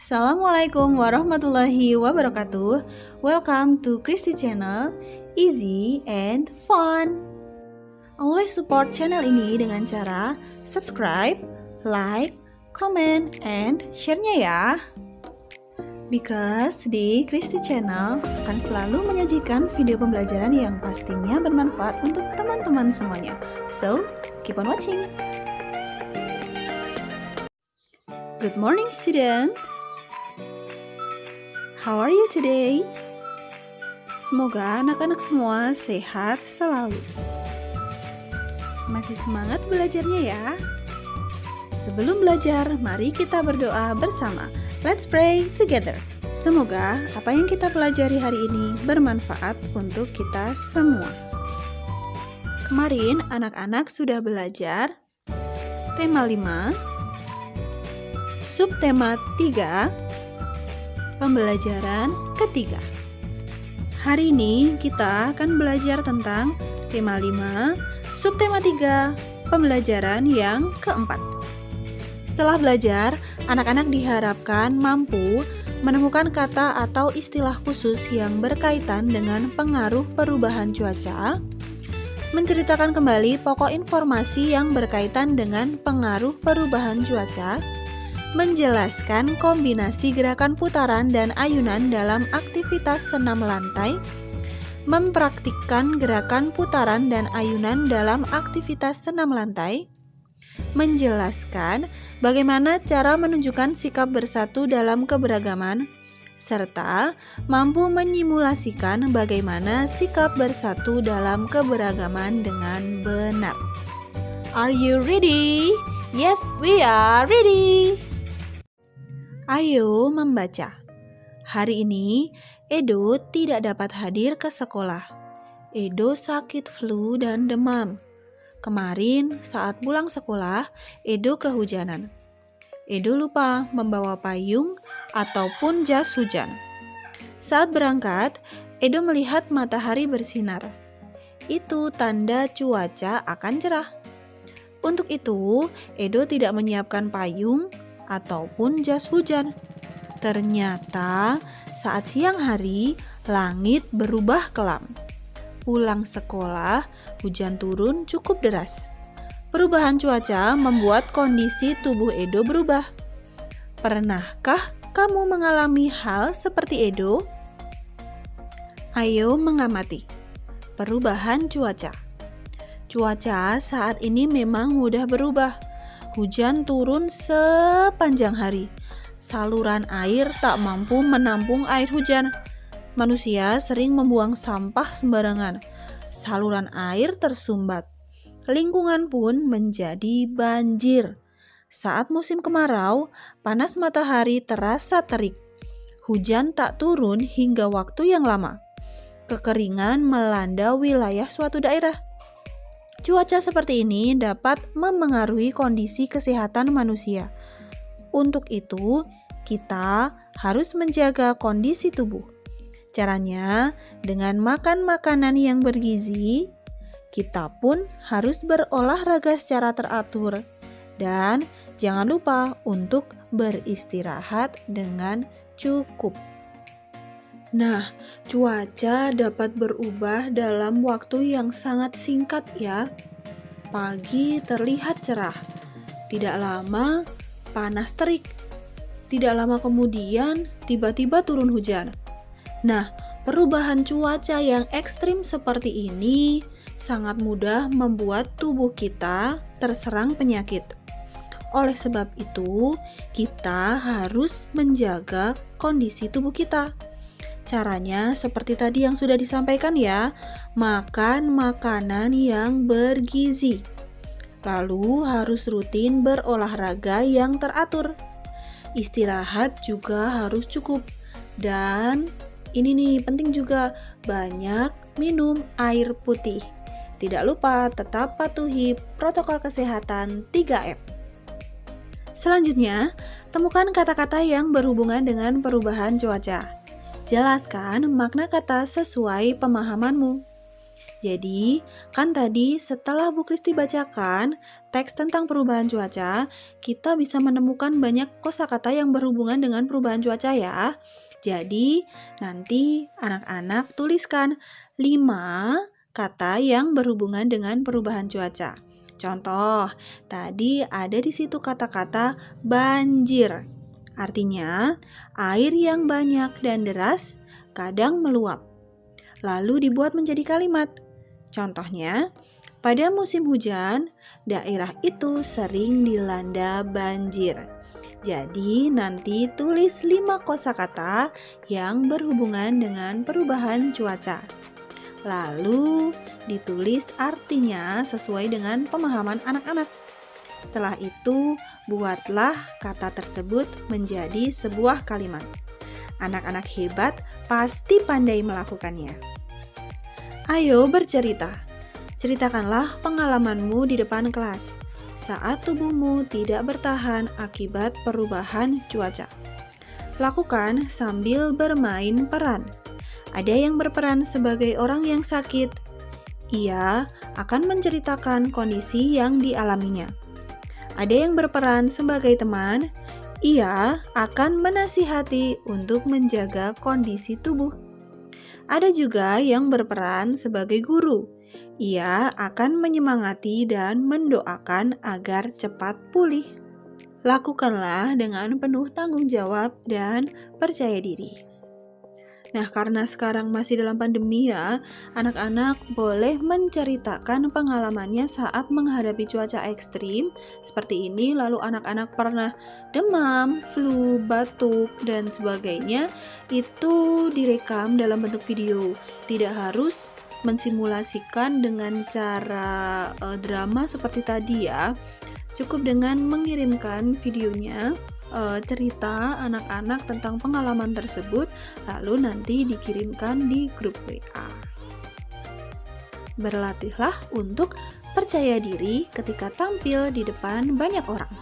Assalamualaikum warahmatullahi wabarakatuh. Welcome to Christy Channel, easy and fun. Always support channel ini dengan cara subscribe, like, comment, and share-nya ya. Because di Christy Channel akan selalu menyajikan video pembelajaran yang pastinya bermanfaat untuk teman-teman semuanya. So, keep on watching. Good morning, student. How are you today? Semoga anak-anak semua sehat selalu. Masih semangat belajarnya ya? Sebelum belajar, mari kita berdoa bersama. Let's pray together. Semoga apa yang kita pelajari hari ini bermanfaat untuk kita semua. Kemarin anak-anak sudah belajar tema 5, subtema 3, pembelajaran ketiga. Hari ini kita akan belajar tentang tema 5, subtema 3, pembelajaran yang keempat. Setelah belajar, anak-anak diharapkan mampu menemukan kata atau istilah khusus yang berkaitan dengan pengaruh perubahan cuaca, menceritakan kembali pokok informasi yang berkaitan dengan pengaruh perubahan cuaca, menjelaskan kombinasi gerakan putaran dan ayunan dalam aktivitas senam lantai, mempraktikkan gerakan putaran dan ayunan dalam aktivitas senam lantai, menjelaskan bagaimana cara menunjukkan sikap bersatu dalam keberagaman, serta mampu menyimulasikan bagaimana sikap bersatu dalam keberagaman dengan benar. Are you ready? Yes, we are ready! Ayo membaca. Hari ini, Edo tidak dapat hadir ke sekolah. Edo sakit flu dan demam. Kemarin, saat pulang sekolah, Edo kehujanan. Edo lupa membawa payung ataupun jas hujan. Saat berangkat, Edo melihat matahari bersinar. Itu tanda cuaca akan cerah. Untuk itu, Edo tidak menyiapkan payung ataupun jas hujan. Ternyata saat siang hari langit berubah kelam. Pulang sekolah, hujan turun cukup deras. Perubahan cuaca membuat kondisi tubuh Edo berubah. Pernahkah kamu mengalami hal seperti Edo? Ayo mengamati perubahan cuaca. Cuaca saat ini memang mudah berubah. Hujan turun sepanjang hari. Saluran air tak mampu menampung air hujan. Manusia sering membuang sampah sembarangan. Saluran air tersumbat. Lingkungan pun menjadi banjir. Saat musim kemarau, panas matahari terasa terik. Hujan tak turun hingga waktu yang lama. Kekeringan melanda wilayah suatu daerah. Cuaca seperti ini dapat memengaruhi kondisi kesehatan manusia. Untuk itu, kita harus menjaga kondisi tubuh. Caranya, dengan makan makanan yang bergizi, kita pun harus berolahraga secara teratur. Dan jangan lupa untuk beristirahat dengan cukup. Nah, cuaca dapat berubah dalam waktu yang sangat singkat ya. Pagi terlihat cerah. Tidak lama panas terik. Tidak lama kemudian tiba-tiba turun hujan. Nah, perubahan cuaca yang ekstrim seperti ini sangat mudah membuat tubuh kita terserang penyakit. Oleh sebab itu, kita harus menjaga kondisi tubuh kita. Caranya seperti tadi yang sudah disampaikan ya, makan makanan yang bergizi. Lalu harus rutin berolahraga yang teratur. Istirahat juga harus cukup. Dan ini nih penting juga, banyak minum air putih. Tidak lupa tetap patuhi protokol kesehatan 3M. Selanjutnya, temukan kata-kata yang berhubungan dengan perubahan cuaca. Jelaskan makna kata sesuai pemahamanmu. Jadi, kan tadi setelah Bu Kristi bacakan teks tentang perubahan cuaca, kita bisa menemukan banyak kosakata yang berhubungan dengan perubahan cuaca ya. Jadi, nanti anak-anak tuliskan 5 kata yang berhubungan dengan perubahan cuaca. Contoh, tadi ada di situ kata-kata banjir. Artinya, air yang banyak dan deras kadang meluap. Lalu dibuat menjadi kalimat. Contohnya, pada musim hujan, daerah itu sering dilanda banjir. Jadi, nanti tulis 5 kosakata yang berhubungan dengan perubahan cuaca. Lalu, ditulis artinya sesuai dengan pemahaman anak-anak. Setelah itu, buatlah kata tersebut menjadi sebuah kalimat. Anak-anak hebat pasti pandai melakukannya. Ayo bercerita. Ceritakanlah pengalamanmu di depan kelas saat tubuhmu tidak bertahan akibat perubahan cuaca. Lakukan sambil bermain peran. Ada yang berperan sebagai orang yang sakit. Ia akan menceritakan kondisi yang dialaminya. Ada yang berperan sebagai teman. Ia akan menasihati untuk menjaga kondisi tubuh. Ada juga yang berperan sebagai guru. Ia akan menyemangati dan mendoakan agar cepat pulih. Lakukanlah dengan penuh tanggung jawab dan percaya diri. Nah, karena sekarang masih dalam pandemi ya, anak-anak boleh menceritakan pengalamannya saat menghadapi cuaca ekstrim seperti ini, lalu anak-anak pernah demam, flu, batuk, dan sebagainya, itu direkam dalam bentuk video. Tidak harus mensimulasikan dengan cara drama seperti tadi ya. Cukup dengan mengirimkan videonya, cerita anak-anak tentang pengalaman tersebut, lalu nanti dikirimkan di grup WA. Berlatihlah untuk percaya diri ketika tampil di depan banyak orang.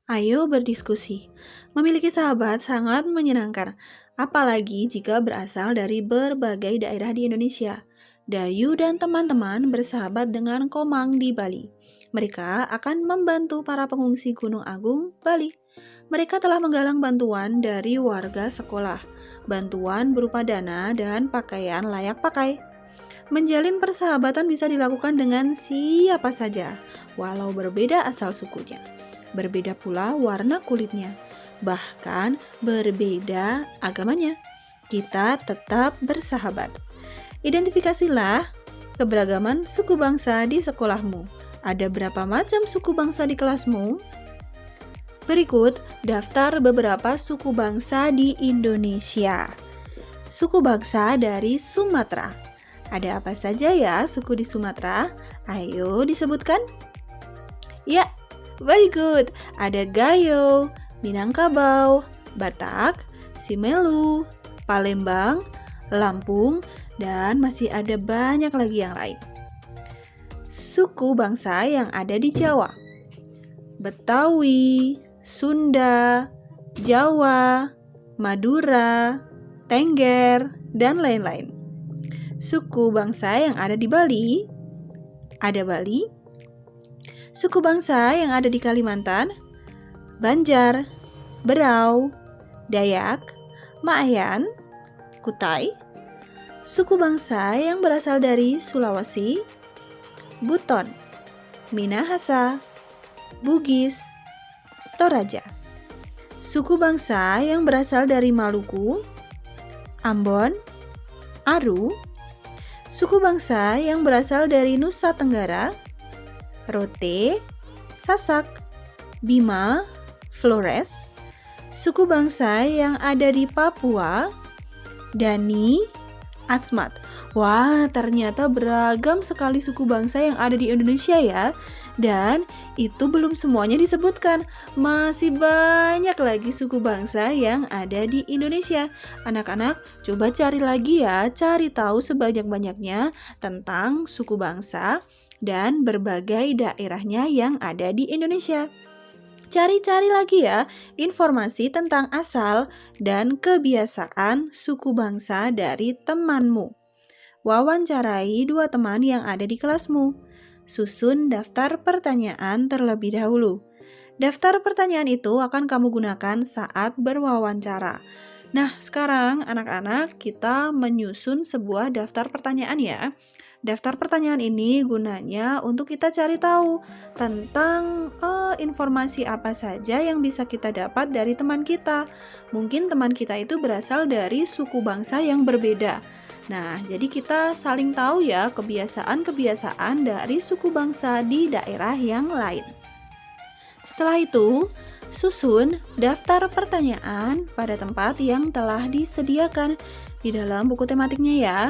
Ayo berdiskusi. Memiliki sahabat sangat menyenangkan, apalagi jika berasal dari berbagai daerah di Indonesia. Dayu dan teman-teman bersahabat dengan Komang di Bali. Mereka akan membantu para pengungsi Gunung Agung, Bali. Mereka telah menggalang bantuan dari warga sekolah. Bantuan berupa dana dan pakaian layak pakai. Menjalin persahabatan bisa dilakukan dengan siapa saja, walau berbeda asal sukunya. Berbeda pula warna kulitnya, bahkan berbeda agamanya. Kita tetap bersahabat. Identifikasilah keberagaman suku bangsa di sekolahmu. Ada berapa macam suku bangsa di kelasmu? Berikut daftar beberapa suku bangsa di Indonesia. Suku bangsa dari Sumatera. Ada apa saja ya suku di Sumatera? Ayo disebutkan. Ya, very good. Ada Gayo, Minangkabau, Batak, Simelu, Palembang, Lampung, dan masih ada banyak lagi yang lain. Suku bangsa yang ada di Jawa. Betawi, Sunda, Jawa, Madura, Tengger, dan lain-lain. Suku bangsa yang ada di Bali, ada Bali. Suku bangsa yang ada di Kalimantan, Banjar, Berau, Dayak, Maayan, Kutai. Suku bangsa yang berasal dari Sulawesi, Buton, Minahasa, Bugis, Toraja. Suku bangsa yang berasal dari Maluku, Ambon, Aru. Suku bangsa yang berasal dari Nusa Tenggara, Rote, Sasak, Bima, Flores. Suku bangsa yang ada di Papua, Dani, Asmat. Wah, ternyata beragam sekali suku bangsa yang ada di Indonesia ya. Dan itu belum semuanya disebutkan. Masih banyak lagi suku bangsa yang ada di Indonesia. Anak-anak, coba cari lagi ya, cari tahu sebanyak-banyaknya tentang suku bangsa dan berbagai daerahnya yang ada di Indonesia. Cari-cari lagi ya informasi tentang asal dan kebiasaan suku bangsa dari temanmu. Wawancarai 2 teman yang ada di kelasmu. Susun daftar pertanyaan terlebih dahulu. Daftar pertanyaan itu akan kamu gunakan saat berwawancara. Nah, sekarang anak-anak kita menyusun sebuah daftar pertanyaan ya. Daftar pertanyaan ini gunanya untuk kita cari tahu tentang informasi apa saja yang bisa kita dapat dari teman kita. Mungkin teman kita itu berasal dari suku bangsa yang berbeda. Nah, jadi kita saling tahu ya kebiasaan-kebiasaan dari suku bangsa di daerah yang lain. Setelah itu, susun daftar pertanyaan pada tempat yang telah disediakan di dalam buku tematiknya ya.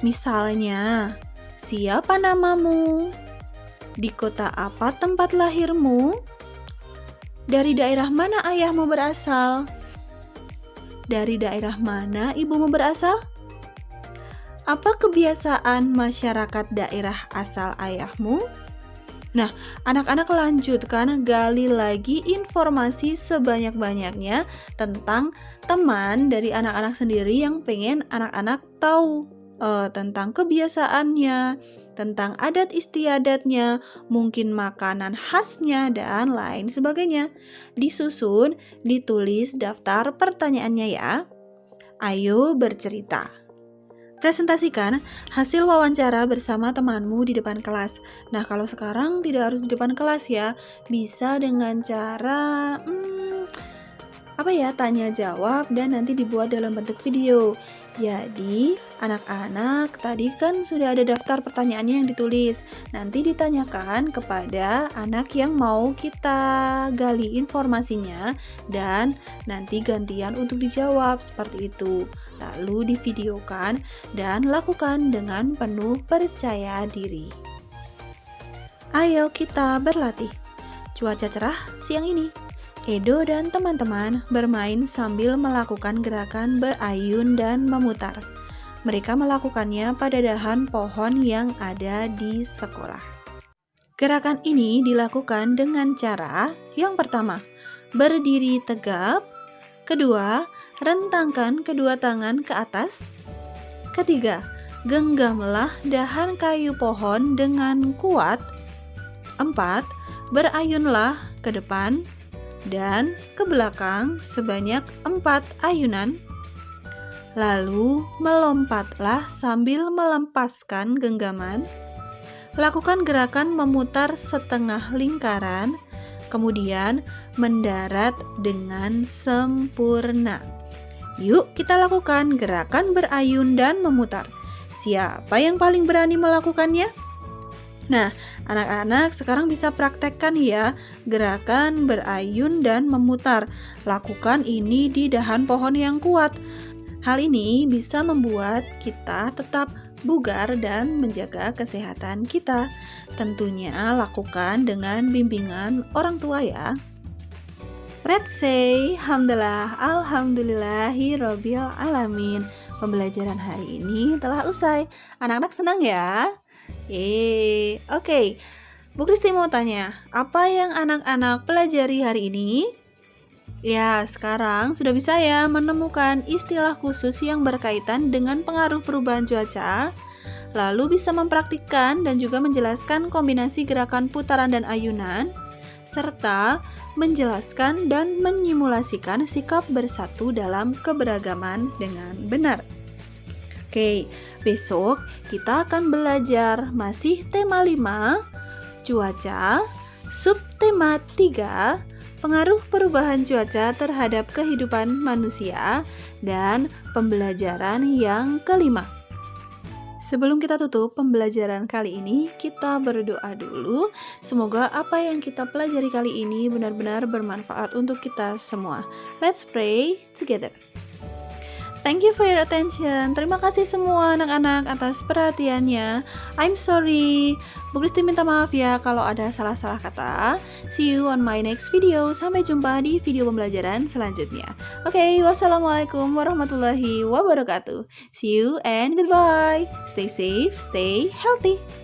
Misalnya, siapa namamu? Di kota apa tempat lahirmu? Dari daerah mana ayahmu berasal? Dari daerah mana ibumu berasal? Apa kebiasaan masyarakat daerah asal ayahmu? Nah, anak-anak lanjutkan gali lagi informasi sebanyak-banyaknya tentang teman dari anak-anak sendiri yang pengen anak-anak tahu tentang kebiasaannya, tentang adat istiadatnya, mungkin makanan khasnya, dan lain sebagainya. Disusun, ditulis daftar pertanyaannya ya. Ayo bercerita. Presentasikan hasil wawancara bersama temanmu di depan kelas. Nah, kalau sekarang tidak harus di depan kelas ya, bisa dengan cara tanya jawab dan nanti dibuat dalam bentuk video. Jadi, anak-anak tadi kan sudah ada daftar pertanyaannya yang ditulis. Nanti ditanyakan kepada anak yang mau kita gali informasinya dan nanti gantian untuk dijawab seperti itu. Lalu divideokan dan lakukan dengan penuh percaya diri. Ayo kita berlatih. Cuaca cerah siang ini. Edo dan teman-teman bermain sambil melakukan gerakan berayun dan memutar. Mereka melakukannya pada dahan pohon yang ada di sekolah. Gerakan ini dilakukan dengan cara yang pertama, berdiri tegap. Kedua, rentangkan kedua tangan ke atas. Ketiga, genggamlah dahan kayu pohon dengan kuat. 4, berayunlah ke depan dan ke belakang sebanyak 4 ayunan. Lalu melompatlah sambil melepaskan genggaman. Lakukan gerakan memutar setengah lingkaran, kemudian mendarat dengan sempurna. Yuk kita lakukan gerakan berayun dan memutar. Siapa yang paling berani melakukannya? Nah, anak-anak sekarang bisa praktekkan ya gerakan berayun dan memutar. Lakukan ini di dahan pohon yang kuat. Hal ini bisa membuat kita tetap bugar dan menjaga kesehatan kita. Tentunya lakukan dengan bimbingan orang tua ya. Let's say alhamdulillahirobbil alamin. Pembelajaran hari ini telah usai. Anak-anak senang ya? Oke. Bu Kristi mau tanya, apa yang anak-anak pelajari hari ini? Ya, sekarang sudah bisa ya menemukan istilah khusus yang berkaitan dengan pengaruh perubahan cuaca, lalu bisa mempraktikkan dan juga menjelaskan kombinasi gerakan putaran dan ayunan, serta menjelaskan dan menyimulasikan sikap bersatu dalam keberagaman dengan benar. Oke, besok kita akan belajar masih tema 5, cuaca, subtema 3, pengaruh perubahan cuaca terhadap kehidupan manusia, dan pembelajaran yang kelima. Sebelum kita tutup pembelajaran kali ini, kita berdoa dulu. Semoga apa yang kita pelajari kali ini benar-benar bermanfaat untuk kita semua. Let's pray together. Thank you for your attention. Terima kasih semua anak-anak atas perhatiannya. I'm sorry. Bu Kristi minta maaf ya kalau ada salah-salah kata. See you on my next video. Sampai jumpa di video pembelajaran selanjutnya. Oke, wassalamualaikum warahmatullahi wabarakatuh. See you and goodbye. Stay safe, stay healthy.